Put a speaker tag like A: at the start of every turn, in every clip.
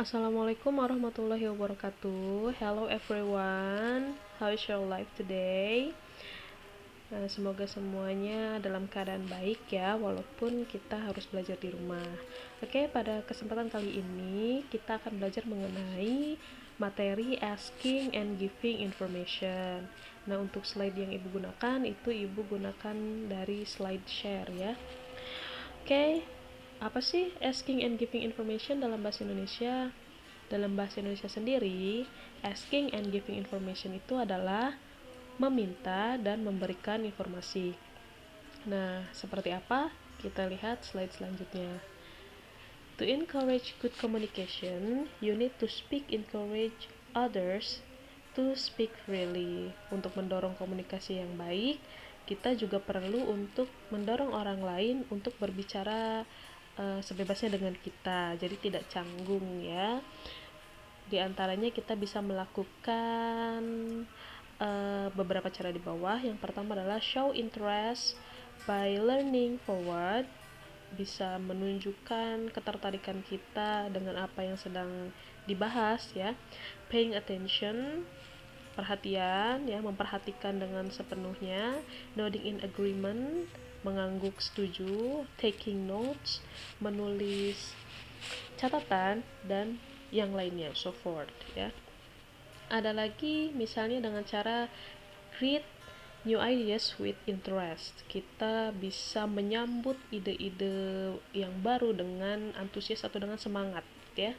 A: Assalamualaikum warahmatullahi wabarakatuh. Hello everyone, how is your life today? Semoga semuanya dalam keadaan baik ya, walaupun kita harus belajar di rumah. Oke, pada kesempatan kali ini kita akan belajar mengenai materi asking and giving information. Nah, untuk slide yang ibu gunakan itu ibu gunakan dari slide share ya. Oke, apa sih asking and giving information dalam bahasa Indonesia? Dalam bahasa Indonesia sendiri, asking and giving information itu adalah meminta dan memberikan informasi. Nah, seperti apa? Kita lihat slide selanjutnya. To encourage good communication, you need to encourage others to speak freely. Untuk mendorong komunikasi yang baik, kita juga perlu untuk mendorong orang lain untuk berbicara sebebasnya dengan kita, jadi tidak canggung ya. Di antaranya kita bisa melakukan beberapa cara di bawah. Yang pertama adalah show interest by learning forward, bisa menunjukkan ketertarikan kita dengan apa yang sedang dibahas ya. Paying attention, perhatian ya, memperhatikan dengan sepenuhnya. Nodding in agreement, mengangguk setuju. Taking notes, menulis catatan, dan yang lainnya, so forth ya. Ada lagi misalnya dengan cara create new ideas with interest. Kita bisa menyambut ide-ide yang baru dengan antusias atau dengan semangat ya.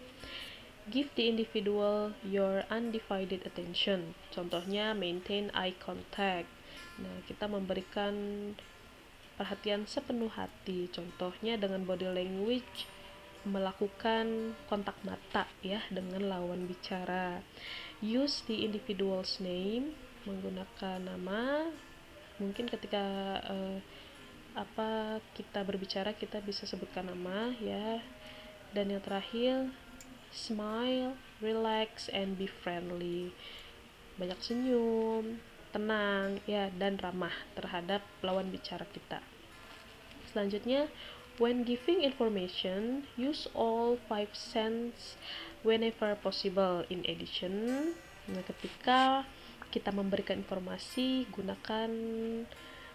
A: Give the individual your undivided attention. Contohnya maintain eye contact. Nah, kita memberikan perhatian sepenuh hati. Contohnya dengan body language, melakukan kontak mata ya dengan lawan bicara. Use the individual's name, menggunakan nama. Mungkin ketika kita berbicara kita bisa sebutkan nama ya. Dan yang terakhir, smile, relax, and be friendly. Banyak senyum, tenang ya, dan ramah terhadap lawan bicara kita. Selanjutnya, when giving information, use all five senses whenever possible. In addition, ketika kita memberikan informasi, gunakan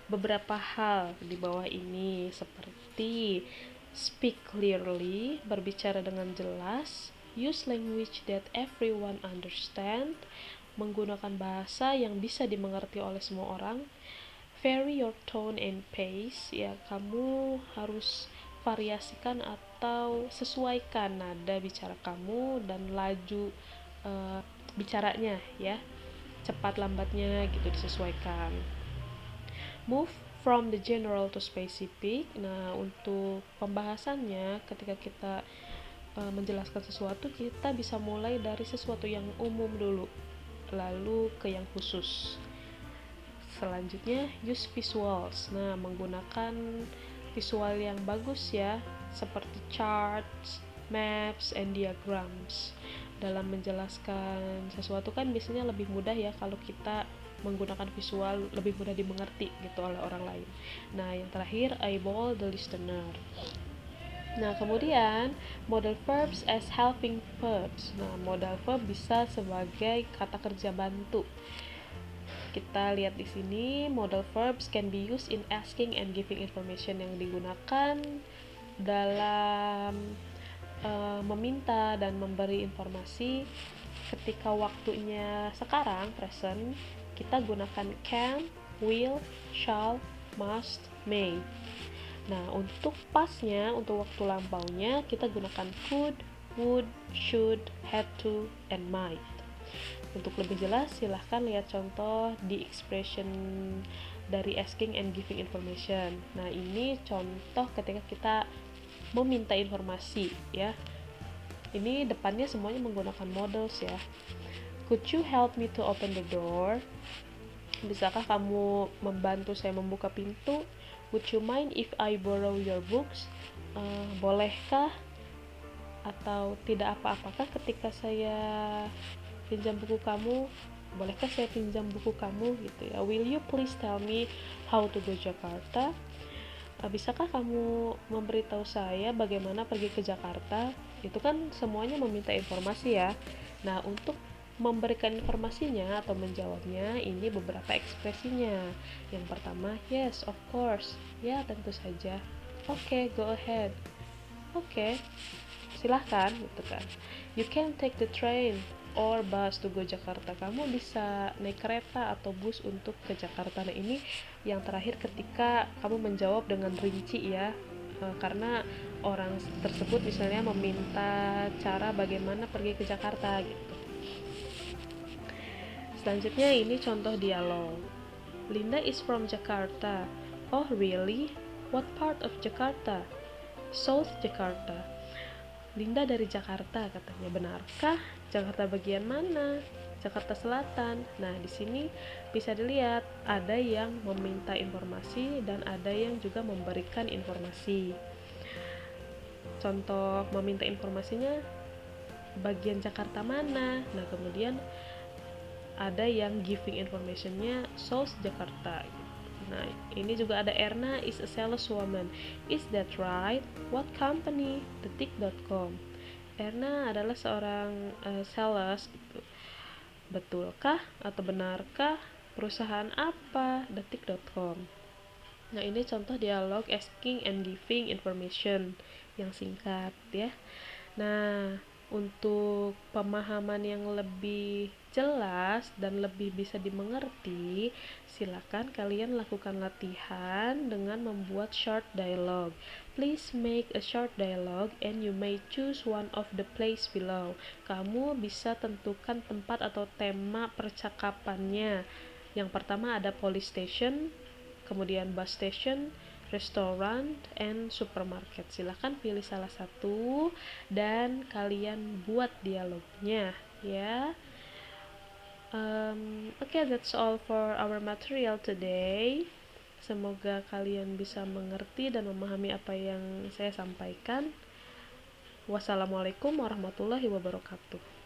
A: beberapa hal di bawah ini seperti speak clearly, berbicara dengan jelas. Use language that everyone understand, menggunakan bahasa yang bisa dimengerti oleh semua orang. Vary your tone and pace, ya kamu harus variasikan atau sesuaikan nada bicara kamu dan laju bicaranya ya, cepat lambatnya gitu disesuaikan. Move from the general to specific. Nah, untuk pembahasannya ketika kita menjelaskan sesuatu, kita bisa mulai dari sesuatu yang umum dulu lalu ke yang khusus. Selanjutnya, use visuals. Nah, menggunakan visual yang bagus ya, seperti charts, maps, and diagrams. Dalam menjelaskan sesuatu kan biasanya lebih mudah ya kalau kita menggunakan visual, lebih mudah dimengerti gitu oleh orang lain. Nah, yang terakhir, eyeball the listener. Nah, kemudian modal verbs as helping verbs. Nah, modal verb bisa sebagai kata kerja bantu. Kita lihat di sini, modal verbs can be used in asking and giving information, yang digunakan dalam meminta dan memberi informasi. Ketika waktunya sekarang, present, kita gunakan can, will, shall, must, may. Nah, untuk pasnya, untuk waktu lampaunya, kita gunakan could, would, should, had to, and might. Untuk lebih jelas, silahkan lihat contoh di expression dari asking and giving information. Nah, ini contoh ketika kita meminta informasi ya. Ini depannya semuanya menggunakan modals ya. Could you help me to open the door? Bisakah kamu membantu saya membuka pintu? Would you mind if I borrow your books? Bolehkah atau tidak apa-apakah ketika saya pinjam buku kamu? Bolehkah saya pinjam buku kamu gitu ya. Will you please tell me how to go Jakarta? Bisakah kamu memberitahu saya bagaimana pergi ke Jakarta? Itu kan semuanya meminta informasi ya. Nah, untuk memberikan informasinya atau menjawabnya, ini beberapa ekspresinya. Yang pertama, yes, of course. Ya, tentu saja. Oke, go ahead. Oke, silahkan gitu kan. You can take the train or bus to go Jakarta. Kamu bisa naik kereta atau bus untuk ke Jakarta. Nah, ini yang terakhir ketika kamu menjawab dengan rinci ya. Karena orang tersebut misalnya meminta cara bagaimana pergi ke Jakarta gitu. Selanjutnya ini contoh dialog. Linda is from Jakarta. Oh really? What part of Jakarta? South Jakarta. Linda dari Jakarta katanya. Benarkah? Jakarta bagian mana? Jakarta Selatan. Nah, di sini bisa dilihat ada yang meminta informasi dan ada yang juga memberikan informasi. Contoh meminta informasinya bagian Jakarta mana? Nah, kemudian ada yang giving informationnya South Jakarta. Nah, ini juga ada Erna is a saleswoman. Is that right? What company? Detik.com. Erna adalah seorang sales gitu. Betulkah atau benarkah? Perusahaan apa? Detik.com. Nah, ini contoh dialog asking and giving information yang singkat ya. Nah, untuk pemahaman yang lebih jelas dan lebih bisa dimengerti, silakan kalian lakukan latihan dengan membuat short dialogue. Please make a short dialogue and you may choose one of the place below. Kamu bisa tentukan tempat atau tema percakapannya. Yang pertama ada police station, kemudian bus station, restaurant, and supermarket. Silahkan pilih salah satu dan kalian buat dialognya ya. Okay, that's all for our material today. Semoga kalian bisa mengerti dan memahami apa yang saya sampaikan. Wassalamualaikum warahmatullahi wabarakatuh.